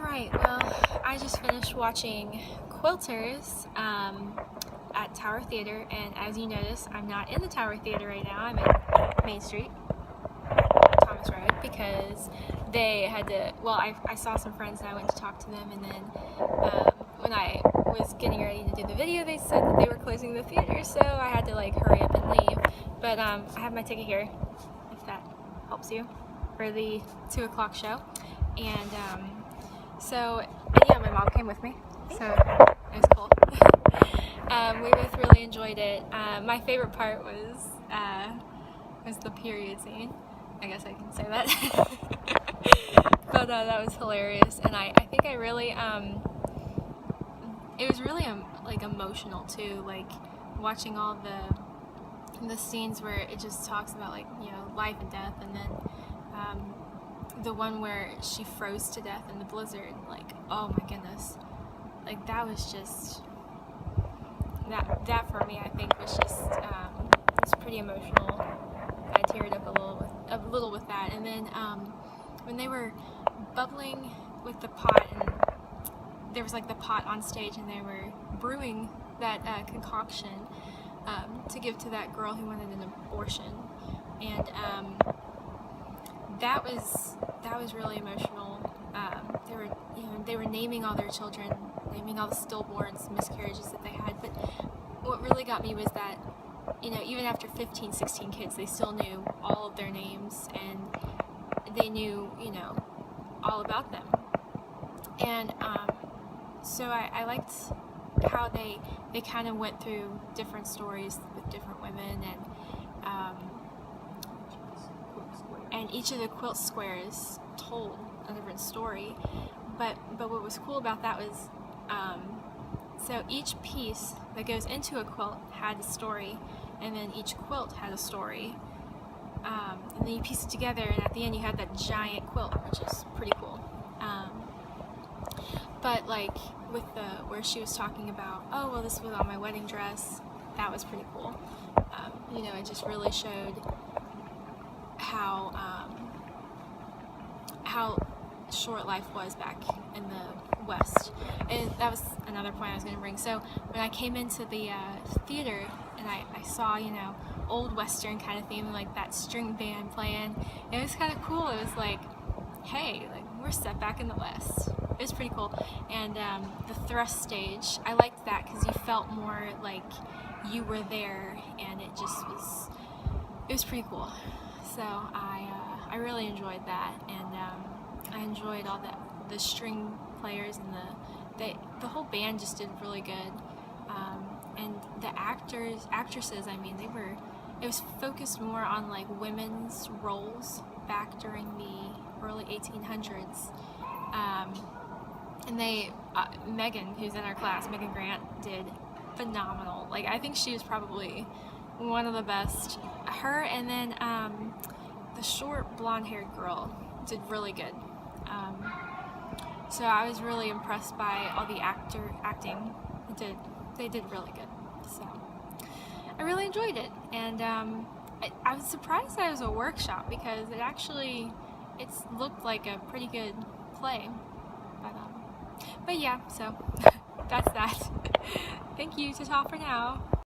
Alright, well, I just finished watching Quilters at Tower Theater, and as you notice, I'm not in the Tower Theater right now. I'm in Main Street, Thomas Road, because they had to, well, I saw some friends and I went to talk to them, and then when I was getting ready to do the video, they said that they were closing the theater, so I had to like hurry up and leave. But I have my ticket here, if that helps you, for the 2 o'clock show. And yeah, my mom came with me, so it was cool. We both really enjoyed it. My favorite part was the period scene. I guess I can say that. But that was hilarious, and I think I really, it was really like emotional too, like watching all the scenes where it just talks about, like, you know, life and death, and then the one where she froze to death in the blizzard, like, oh my goodness, like that was just, that for me I think was just, it's pretty emotional. I teared up a little with that. And then when they were bubbling with the pot, and there was like the pot on stage, and they were brewing that concoction to give to that girl who wanted an abortion, and that was really emotional. They were naming all their children, naming all the stillborns, miscarriages that they had. But what really got me was that, you know, even after 15, 16 kids, they still knew all of their names, and they knew, you know, all about them. And so I liked how they kind of went through different stories with different women, and each of the quilt squares told a different story. But what was cool about that was, so each piece that goes into a quilt had a story, and then each quilt had a story, and then you piece it together, and at the end you had that giant quilt, which is pretty cool. But like with where she was talking about, oh well, this was on my wedding dress, that was pretty cool. You know, it just really showed how short life was back in the West. And that was another point I was going to bring. So when I came into the theater, and I saw, you know, old Western kind of theme, like that string band playing, it was kind of cool. It was like, hey, like, we're set back in the West. It was pretty cool. And the thrust stage, I liked that because you felt more like you were there, and it just was, it was pretty cool. So I really enjoyed that, and I enjoyed all the string players, and the whole band just did really good. And the actresses, I mean, it was focused more on like women's roles back during the early 1800s. And Megan, who's in our class, Megan Grant, did phenomenal. Like, I think she was probably one of the best. Her, and then the short blonde-haired girl did really good. So I was really impressed by all the acting. They did really good. So I really enjoyed it, and I was surprised that it was a workshop, because it looked like a pretty good play. But yeah, so that's that. Thank you, ta-ta for now.